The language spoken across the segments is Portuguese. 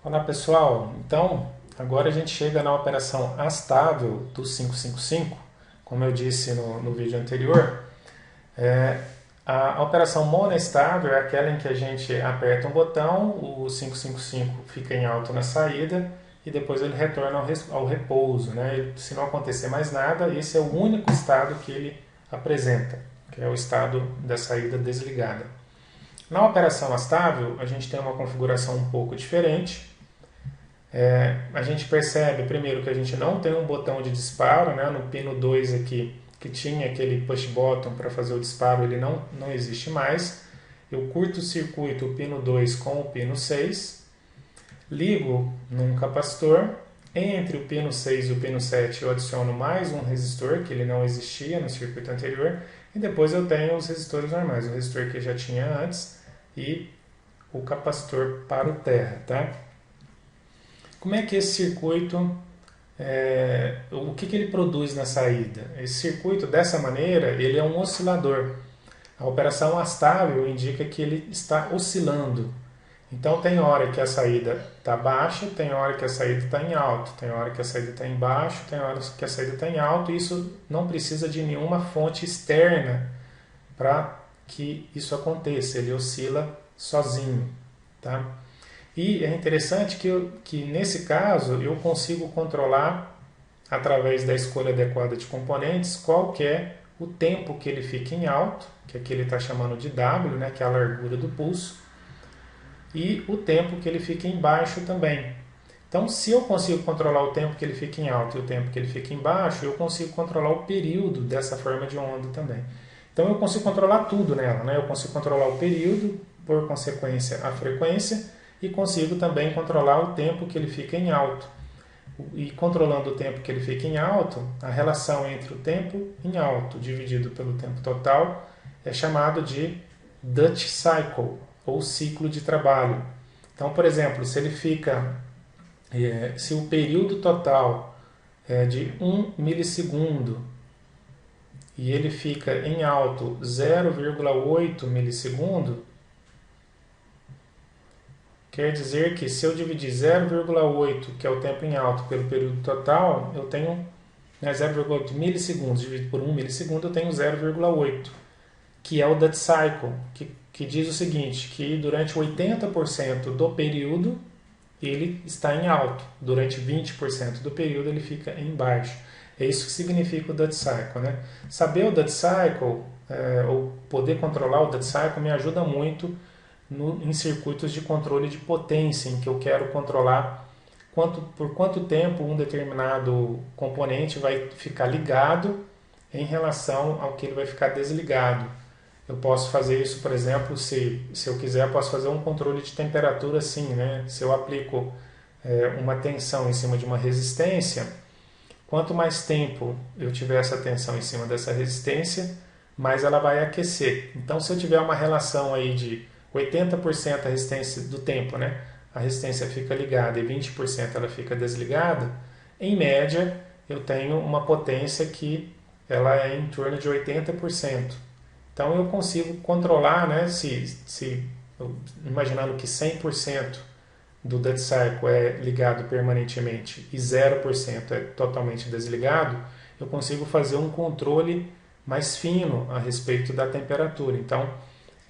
Olá pessoal, então agora a gente chega na operação astável do 555, como eu disse no vídeo anterior. A operação monoestável é aquela em que a gente aperta um botão, o 555 fica em alto na saída e depois ele retorna ao repouso, né? Se não acontecer mais nada, esse é o único estado que ele apresenta, que é o estado da saída desligada. Na operação astável, a gente tem uma configuração um pouco diferente. A gente percebe primeiro que a gente não tem um botão de disparo, né? No pino 2 aqui, que tinha aquele push button para fazer o disparo, ele não existe mais. Eu curto-circuito o pino 2 com o pino 6, ligo num capacitor, entre o pino 6 e o pino 7 eu adiciono mais um resistor, que ele não existia no circuito anterior, e depois eu tenho os resistores normais, o resistor que eu já tinha antes e o capacitor para o terra, tá? Como é que esse circuito, o que ele produz na saída? Esse circuito, dessa maneira, ele é um oscilador. A operação astável indica que ele está oscilando. Então tem hora que a saída está baixa, tem hora que a saída está em alto, tem hora que a saída está em baixo, tem hora que a saída está em alto, e isso não precisa de nenhuma fonte externa para que isso aconteça, ele oscila sozinho, tá? E é interessante que nesse caso eu consigo controlar, através da escolha adequada de componentes, qual que é o tempo que ele fica em alto, que aqui ele está chamando de W, né, que é a largura do pulso, e o tempo que ele fica em baixo também. Então, se eu consigo controlar o tempo que ele fica em alto e o tempo que ele fica em baixo, eu consigo controlar o período dessa forma de onda também. Então, eu consigo controlar tudo nela, né? Eu consigo controlar o período, por consequência, a frequência, e consigo também controlar o tempo que ele fica em alto. E controlando o tempo que ele fica em alto, a relação entre o tempo em alto dividido pelo tempo total é chamado de Duty Cycle, ou ciclo de trabalho. Então, por exemplo, se ele fica, se o período total é de 1 milissegundo e ele fica em alto 0,8 milissegundo, quer dizer que se eu dividir 0,8, que é o tempo em alto, pelo período total, eu tenho 0,8 milissegundos dividido por 1 milissegundo, eu tenho 0,8, que é o Duty Cycle, que diz o seguinte, que durante 80% do período ele está em alto, durante 20% do período ele fica em baixo. É isso que significa o Duty Cycle, né? Saber o Duty Cycle, ou poder controlar o Duty Cycle, me ajuda muito em circuitos de controle de potência, em que eu quero controlar por quanto tempo um determinado componente vai ficar ligado em relação ao que ele vai ficar desligado. Eu posso fazer isso, por exemplo, se eu quiser, eu posso fazer um controle de temperatura assim, né? Se eu aplico uma tensão em cima de uma resistência, quanto mais tempo eu tiver essa tensão em cima dessa resistência, mais ela vai aquecer. Então, se eu tiver uma relação aí de 80% a resistência do tempo, né? A resistência fica ligada e 20% ela fica desligada, em média eu tenho uma potência que ela é em torno de 80%. Então eu consigo controlar, né, imaginando que 100% do Duty Cycle é ligado permanentemente e 0% é totalmente desligado, eu consigo fazer um controle mais fino a respeito da temperatura. Então,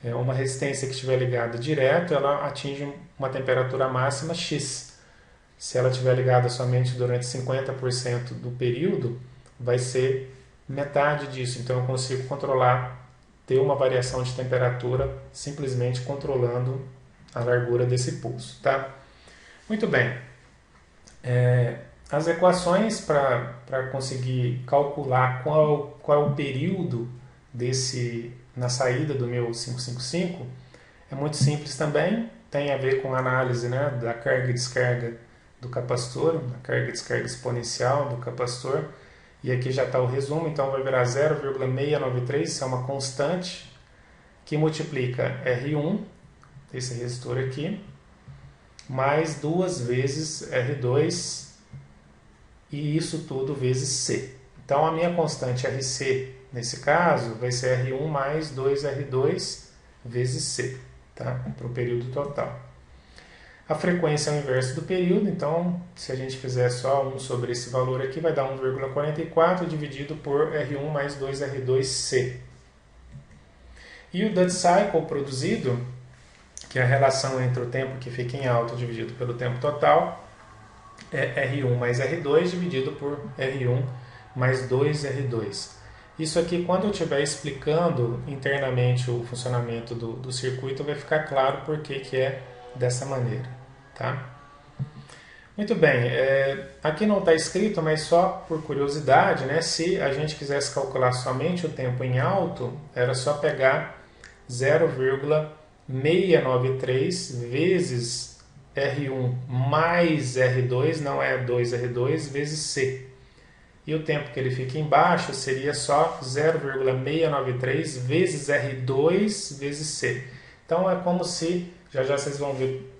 uma resistência que estiver ligada direto, ela atinge uma temperatura máxima X. Se ela estiver ligada somente durante 50% do período, vai ser metade disso. Então eu consigo controlar, ter uma variação de temperatura simplesmente controlando a largura desse pulso, tá? Muito bem. As equações para conseguir calcular qual é o período na saída do meu 555 é muito simples também, tem a ver com a análise, né, da carga e descarga do capacitor, da carga e descarga exponencial do capacitor. E aqui já está o resumo, então vai virar 0,693, isso é uma constante, que multiplica R1, esse resistor aqui, mais 2 vezes R2, e isso tudo vezes C. Então a minha constante RC, nesse caso, vai ser R1 mais 2R2 vezes C, tá? Para o período total. A frequência é o inverso do período, então se a gente fizer só 1 sobre esse valor aqui, vai dar 1,44 dividido por R1 mais 2R2C. E o Duty Cycle produzido, que é a relação entre o tempo que fica em alto dividido pelo tempo total, é R1 mais R2 dividido por R1 mais 2R2. Isso aqui, quando eu estiver explicando internamente o funcionamento do circuito, vai ficar claro por que é dessa maneira. Tá? Muito bem, aqui não está escrito, mas só por curiosidade, né, se a gente quisesse calcular somente o tempo em alto, era só pegar 0,693 vezes R1 mais R2, não é 2R2, vezes C. E o tempo que ele fica embaixo seria só 0,693 vezes R2 vezes C. Então é como se, já vocês vão ver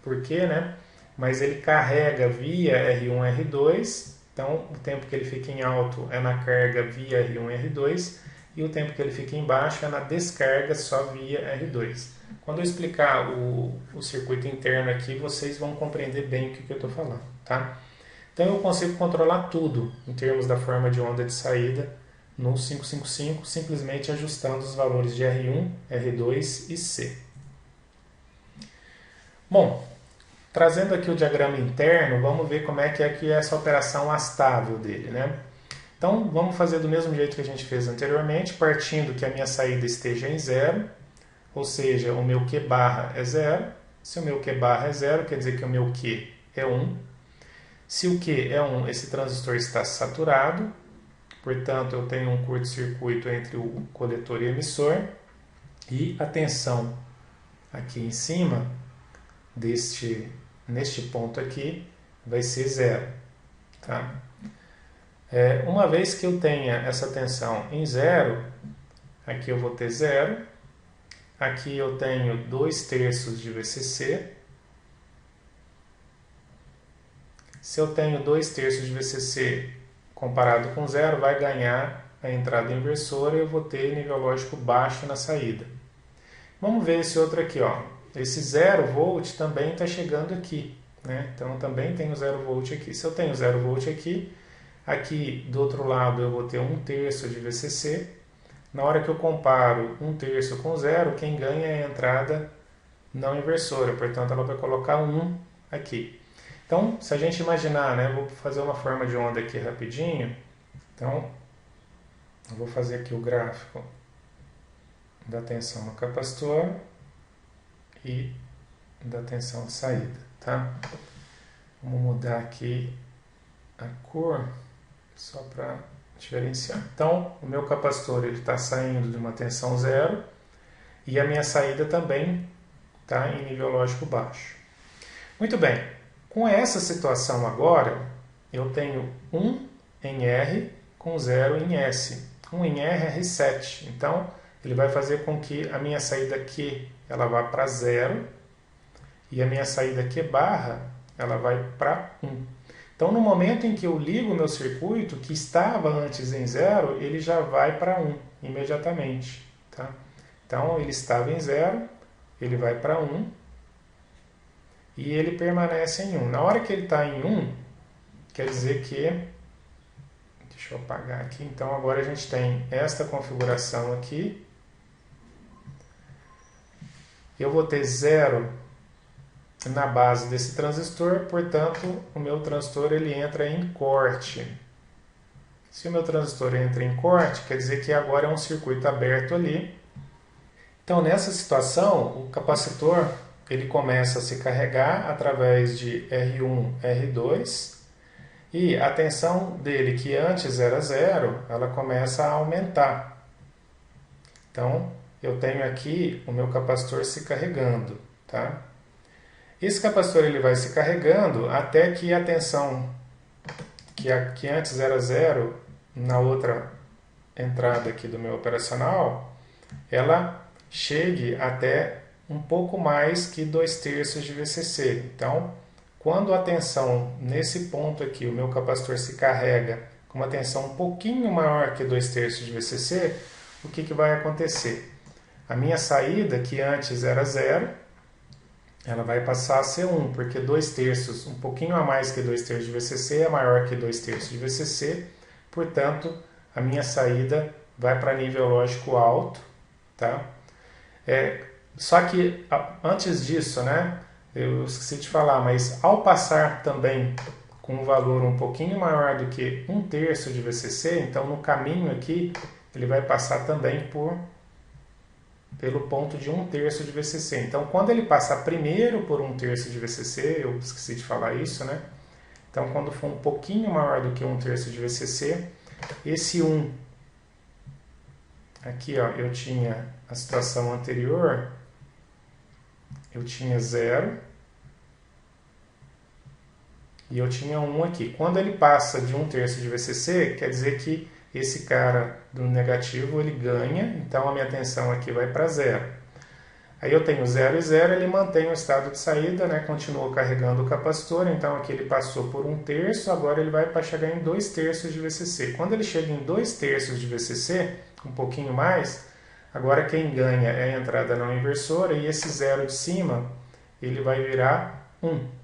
por quê, né? Mas ele carrega via R1, R2, então o tempo que ele fica em alto é na carga via R1, R2, e o tempo que ele fica embaixo é na descarga só via R2. Quando eu explicar o circuito interno aqui, vocês vão compreender bem o que eu estou falando, tá? Então eu consigo controlar tudo em termos da forma de onda de saída no 555, simplesmente ajustando os valores de R1, R2 e C. Bom, trazendo aqui o diagrama interno, vamos ver como é que é essa operação astável dele, né? Então, vamos fazer do mesmo jeito que a gente fez anteriormente, partindo que a minha saída esteja em zero, ou seja, o meu Q barra é zero. Se o meu Q barra é zero, quer dizer que o meu Q é 1. Se o Q é 1, esse transistor está saturado, portanto, eu tenho um curto-circuito entre o coletor e o emissor, e a tensão aqui em cima, neste ponto aqui, vai ser zero. Tá? Uma vez que eu tenha essa tensão em zero, aqui eu vou ter zero, aqui eu tenho 2/3 de VCC. Se eu tenho 2/3 de VCC comparado com zero, vai ganhar a entrada inversora e eu vou ter nível lógico baixo na saída. Vamos ver esse outro aqui, ó. Esse 0 volt também está chegando aqui, né? Então também tenho 0 volt aqui. Se eu tenho 0 volt aqui, aqui do outro lado eu vou ter 1/3 de VCC. Na hora que eu comparo 1/3 com 0, quem ganha é a entrada não inversora, portanto ela vai colocar 1 aqui. Então, se a gente imaginar, né, vou fazer uma forma de onda aqui rapidinho. Então, eu vou fazer aqui o gráfico da tensão no capacitor e da tensão de saída, tá? Vamos mudar aqui a cor só para diferenciar. Então, o meu capacitor está saindo de uma tensão zero e a minha saída também está em nível lógico baixo. Muito bem, com essa situação agora, eu tenho 1 em R com 0 em S. 1 em R é reset, então ele vai fazer com que a minha saída Q ela vá para 0 e a minha saída Q barra ela vai para 1. Então, no momento em que eu ligo o meu circuito, que estava antes em 0, ele já vai para 1 imediatamente. Tá? Então, ele estava em 0, ele vai para 1 e ele permanece em 1. Na hora que ele está em 1, quer dizer que... Deixa eu apagar aqui. Então, agora a gente tem esta configuração aqui. Eu vou ter 0 na base desse transistor, portanto, o meu transistor ele entra em corte. Se o meu transistor entra em corte, quer dizer que agora é um circuito aberto ali. Então, nessa situação, o capacitor ele começa a se carregar através de R1, R2, e a tensão dele, que antes era 0, ela começa a aumentar. Então, eu tenho aqui o meu capacitor se carregando, tá? Esse capacitor ele vai se carregando até que a tensão que antes era 0 na outra entrada aqui do meu operacional, ela chegue até um pouco mais que 2/3 de VCC. Então, quando a tensão nesse ponto aqui, o meu capacitor se carrega com uma tensão um pouquinho maior que 2/3 de VCC, o que vai acontecer? A minha saída, que antes era 0, ela vai passar a ser 1, porque 2 terços, um pouquinho a mais que 2 terços de VCC é maior que 2 terços de VCC, portanto, a minha saída vai para nível lógico alto, tá? Só que antes disso, né, eu esqueci de falar, mas ao passar também com um valor um pouquinho maior do que 1 terço de VCC, então no caminho aqui ele vai passar também pelo ponto de 1 terço de VCC. Então quando ele passar primeiro por 1 terço de VCC, eu esqueci de falar isso, né? Então quando for um pouquinho maior do que 1 terço de VCC, esse 1, aqui ó, eu tinha a situação anterior, eu tinha 0, e eu tinha 1 aqui. Quando ele passa de 1 terço de VCC, quer dizer que esse cara do negativo ele ganha, então a minha tensão aqui vai para 0. Aí eu tenho 0 e 0, ele mantém o estado de saída, né? Continua carregando o capacitor, então aqui ele passou por 1 terço, agora ele vai para chegar em 2 terços de VCC. Quando ele chega em 2 terços de VCC, um pouquinho mais, agora quem ganha é a entrada não inversora, e esse 0 de cima, ele vai virar 1.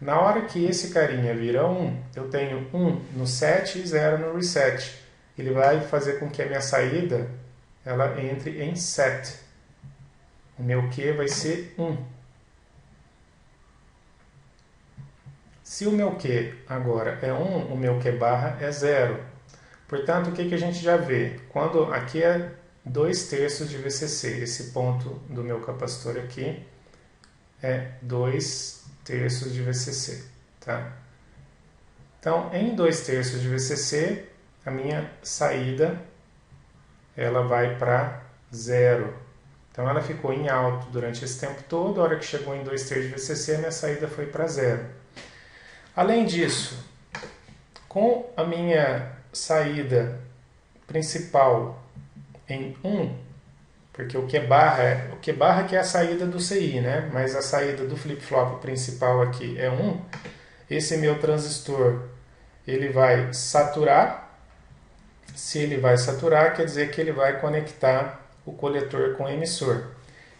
Na hora que esse carinha vira 1, eu tenho 1 no set e 0 no reset. Ele vai fazer com que a minha saída ela entre em set. O meu Q vai ser 1. Se o meu Q agora é 1, o meu Q barra é 0. Portanto, o que a gente já vê? Quando aqui é 2 terços de VCC, esse ponto do meu capacitor aqui é 2 terços de VCC, tá? Então, em 2 terços de VCC, a minha saída ela vai para 0. Então, ela ficou em alto durante esse tempo todo. A hora que chegou em 2 terços de VCC, a minha saída foi para 0. Além disso, com a minha saída principal em 1, porque o Q barra que é a saída do CI, né? Mas a saída do flip-flop principal aqui é 1. Esse meu transistor ele vai saturar. Se ele vai saturar, quer dizer que ele vai conectar o coletor com o emissor.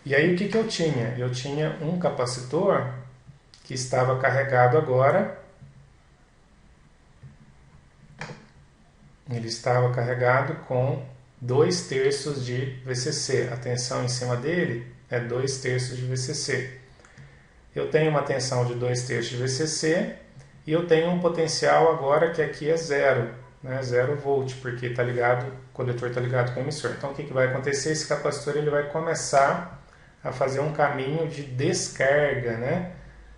E aí o que eu tinha? Eu tinha um capacitor que estava carregado agora. Ele estava carregado com 2 terços de VCC. A tensão em cima dele é 2 terços de VCC. Eu tenho uma tensão de 2 terços de VCC e eu tenho um potencial agora que aqui é 0, né? 0 volt, porque tá ligado, o coletor está ligado com o emissor. Então o que vai acontecer? Esse capacitor ele vai começar a fazer um caminho de descarga, né?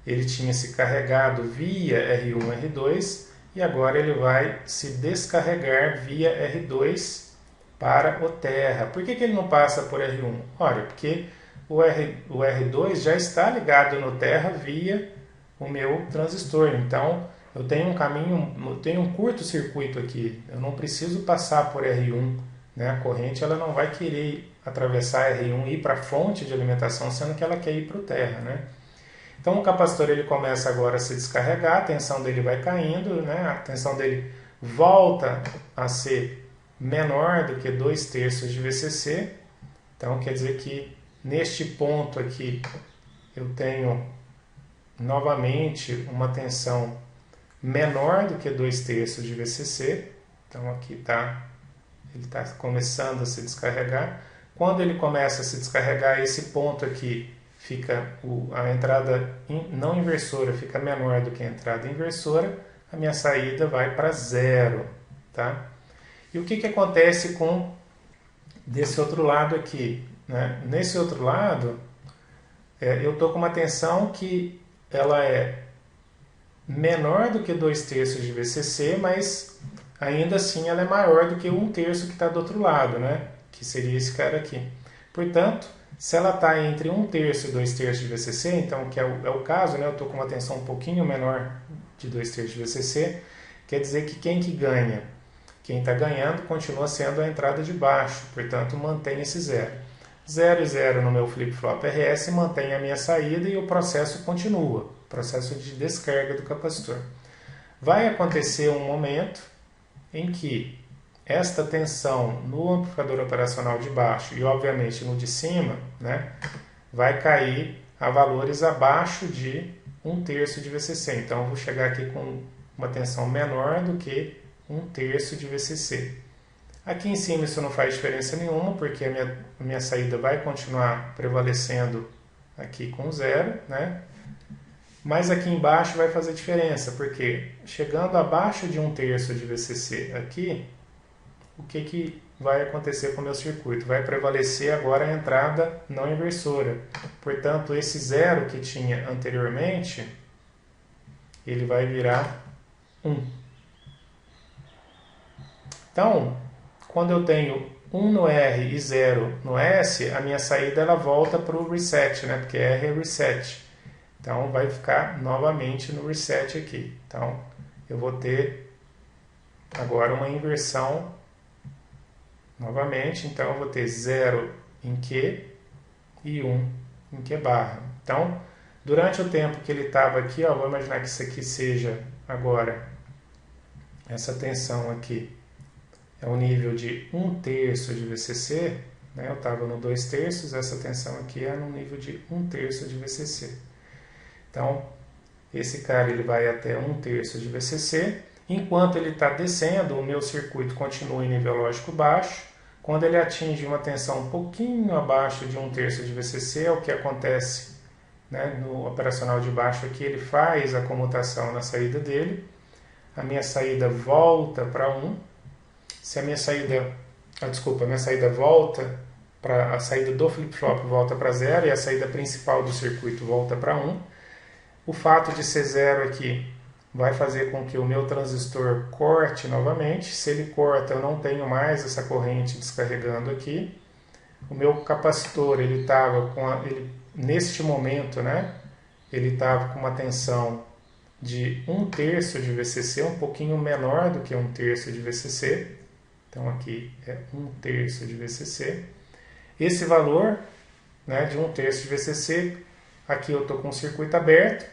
Ele tinha se carregado via R1, R2 e agora ele vai se descarregar via R2 para o terra. Por que ele não passa por R1? Olha, porque o R2 já está ligado no terra via o meu transistor. Então, eu tenho um caminho, eu tenho um curto-circuito aqui. Eu não preciso passar por R1. Né? A corrente ela não vai querer atravessar R1 e ir para a fonte de alimentação, sendo que ela quer ir para o terra. Né? Então, o capacitor ele começa agora a se descarregar, a tensão dele vai caindo, né? A tensão dele volta a ser menor do que 2 terços de VCC. Então, quer dizer que neste ponto aqui eu tenho novamente uma tensão menor do que 2 terços de VCC. Então, aqui ele está começando a se descarregar. Quando ele começa a se descarregar, esse ponto aqui fica a entrada não inversora fica menor do que a entrada inversora, a minha saída vai para 0, tá? E o que acontece com desse outro lado aqui? Né? Nesse outro lado, eu estou com uma tensão que ela é menor do que 2 terços de VCC, mas ainda assim ela é maior do que 1 terço que está do outro lado, né? Que seria esse cara aqui. Portanto, se ela está entre 1 terço e 2 terços de VCC, então que é o caso, né? Eu estou com uma tensão um pouquinho menor de 2 terços de VCC, quer dizer que quem que ganha? Quem está ganhando continua sendo a entrada de baixo, portanto mantém esse 0. 0 e 0 no meu flip-flop RS mantém a minha saída e o processo continua, o processo de descarga do capacitor. Vai acontecer um momento em que esta tensão no amplificador operacional de baixo e, obviamente, no de cima, né, vai cair a valores abaixo de 1/3 de VCC. Então, eu vou chegar aqui com uma tensão menor do que 1/3 de VCC. Aqui em cima isso não faz diferença nenhuma, porque a minha saída vai continuar prevalecendo aqui com 0, né? Mas aqui embaixo vai fazer diferença, porque chegando abaixo de 1/3 de VCC aqui, o que vai acontecer com o meu circuito? Vai prevalecer agora a entrada não inversora. Portanto, esse 0 que tinha anteriormente, ele vai virar 1. Então, quando eu tenho 1 no R e 0 no S, a minha saída ela volta para o reset, né? Porque R é reset. Então, vai ficar novamente no reset aqui. Então, eu vou ter agora uma inversão novamente. Então, eu vou ter 0 em Q e 1 em Q barra. Então, durante o tempo que ele estava aqui, ó, vou imaginar que isso aqui seja agora essa tensão aqui. É um nível de 1/3 de VCC, né? Eu estava no 2/3, essa tensão aqui é no nível de 1/3 de VCC. Então, esse cara ele vai até 1/3 de VCC. Enquanto ele está descendo, o meu circuito continua em nível lógico baixo. Quando ele atinge uma tensão um pouquinho abaixo de 1/3 de VCC, é o que acontece, né, no operacional de baixo aqui, ele faz a comutação na saída dele. A minha saída volta para 1. Se a minha saída, a minha saída volta para a saída do flip-flop volta para 0 e a saída principal do circuito volta para 1. O fato de ser 0 aqui vai fazer com que o meu transistor corte novamente. Se ele corta, eu não tenho mais essa corrente descarregando aqui. O meu capacitor, ele estava neste momento, né, ele estava com uma tensão de 1/3 de VCC, um pouquinho menor do que 1/3 de VCC. Então aqui é 1/3 de VCC. Esse valor, né, de 1/3 de VCC, aqui eu estou com o circuito aberto,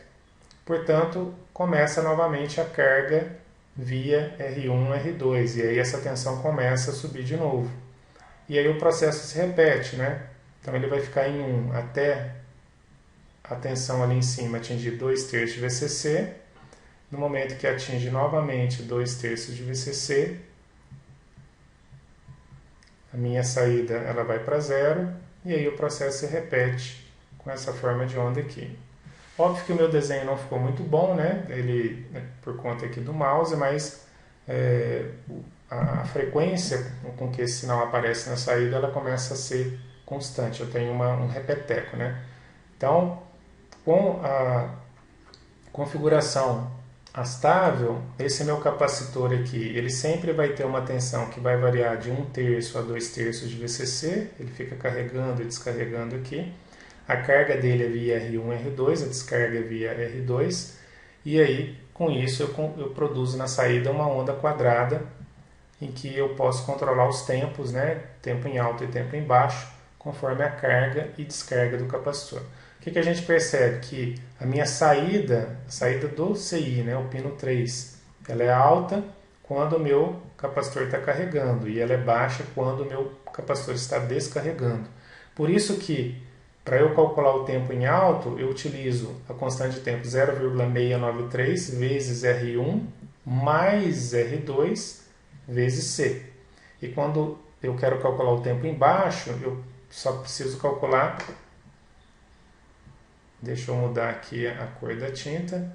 portanto começa novamente a carga via R1, R2, e aí essa tensão começa a subir de novo. E aí o processo se repete, né? Então ele vai ficar em 1 até a tensão ali em cima atingir 2/3 de VCC. No momento que atinge novamente 2/3 de VCC, a minha saída ela vai para 0 e aí o processo se repete com essa forma de onda aqui. Óbvio que o meu desenho não ficou muito bom, né? Ele, por conta aqui do mouse, mas a frequência com que esse sinal aparece na saída ela começa a ser constante. Eu tenho um repeteco, né? Então, com a configuração astável, esse meu capacitor aqui, ele sempre vai ter uma tensão que vai variar de 1/3 a 2/3 de VCC, ele fica carregando e descarregando aqui. A carga dele é via R1, R2, a descarga é via R2, e aí, com isso, eu produzo na saída uma onda quadrada, em que eu posso controlar os tempos, né? Tempo em alto e tempo em baixo, conforme a carga e descarga do capacitor. O que a gente percebe? Que a minha saída, a saída do CI, né, o pino 3, ela é alta quando o meu capacitor está carregando e ela é baixa quando o meu capacitor está descarregando. Por isso que, para eu calcular o tempo em alto, eu utilizo a constante de tempo 0,693 vezes R1 mais R2 vezes C. E quando eu quero calcular o tempo em baixo, eu só preciso calcular... Deixa eu mudar aqui a cor da tinta.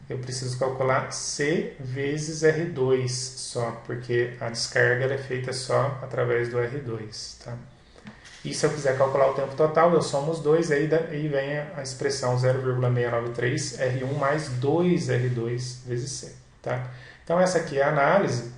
Eu preciso calcular C vezes R2 só, porque a descarga ela é feita só através do R2. Tá? E se eu quiser calcular o tempo total, eu somo os dois, aí vem a expressão 0,693 R1 mais 2 R2 vezes C. Tá? Então essa aqui é a análise.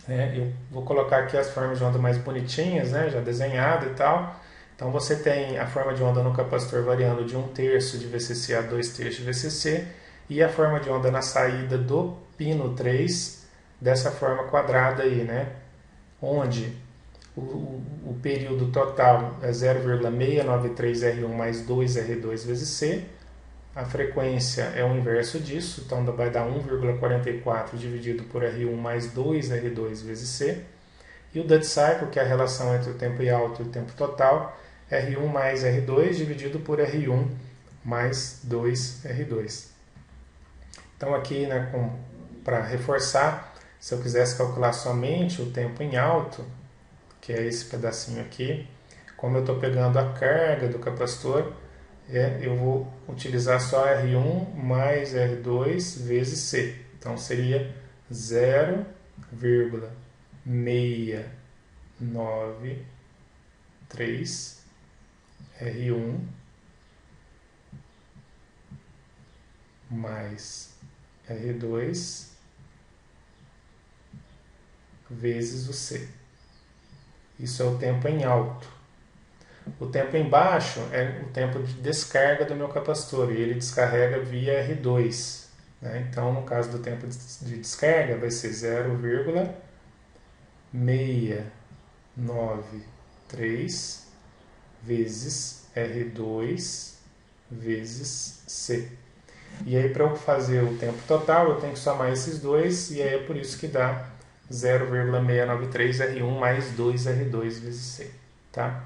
Eu vou colocar aqui as formas de onda mais bonitinhas, né, já desenhada e tal. Então você tem a forma de onda no capacitor variando de 1/3 de VCC a 2/3 de VCC e a forma de onda na saída do pino 3 dessa forma quadrada aí, né? Onde o período total é 0,693 R1 mais 2 R2 vezes C a frequência é o inverso disso, então vai dar 1,44 dividido por R1 mais 2R2 vezes C. E o Duty Cycle, que é a relação entre o tempo alto e o tempo total, R1 mais R2 dividido por R1 mais 2R2. Então aqui, né, para reforçar, se eu quisesse calcular somente o tempo em alto, que é esse pedacinho aqui, como eu estou pegando a carga do capacitor, eu vou utilizar só R1 mais R2 vezes C. Então seria 0,693 R1 mais R2 vezes o C. Isso é o tempo em alto. O tempo em baixo é o tempo de descarga do meu capacitor e ele descarrega via R2. Né? Então, no caso do tempo de descarga, vai ser 0,693 vezes R2 vezes C. E aí, para eu fazer o tempo total, eu tenho que somar esses dois, e aí é por isso que dá 0,693 R1 mais 2R2 vezes C. Tá?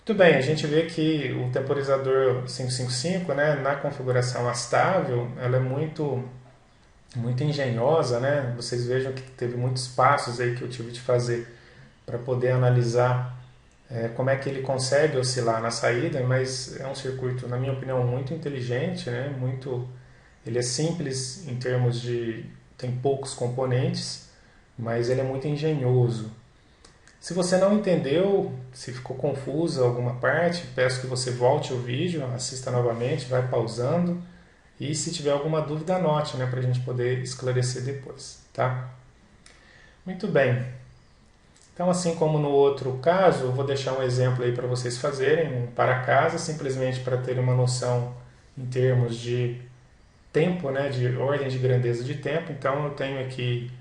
Muito bem, a gente vê que o temporizador 555, né, na configuração astável, ela é muito engenhosa, né? Vocês vejam que teve muitos passos aí que eu tive de fazer para poder analisar como é que ele consegue oscilar na saída, mas é um circuito, na minha opinião, muito inteligente, né? Ele é simples em termos de tem poucos componentes, mas ele é muito engenhoso. Se você não entendeu, se ficou confuso alguma parte, peço que você volte o vídeo, assista novamente, vai pausando e se tiver alguma dúvida anote, né, para a gente poder esclarecer depois, tá? Muito bem. Então, assim como no outro caso, eu vou deixar um exemplo aí para vocês fazerem, um para casa, simplesmente para ter uma noção em termos de tempo, né, de ordem de grandeza de tempo. Então, eu tenho aqui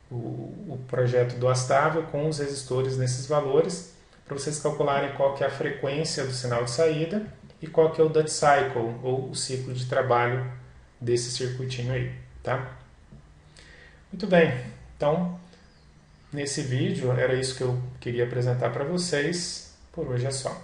o projeto do astável com os resistores nesses valores, para vocês calcularem qual que é a frequência do sinal de saída e qual que é o duty cycle, ou o ciclo de trabalho desse circuitinho aí, tá? Muito bem, então nesse vídeo era isso que eu queria apresentar para vocês, por hoje é só.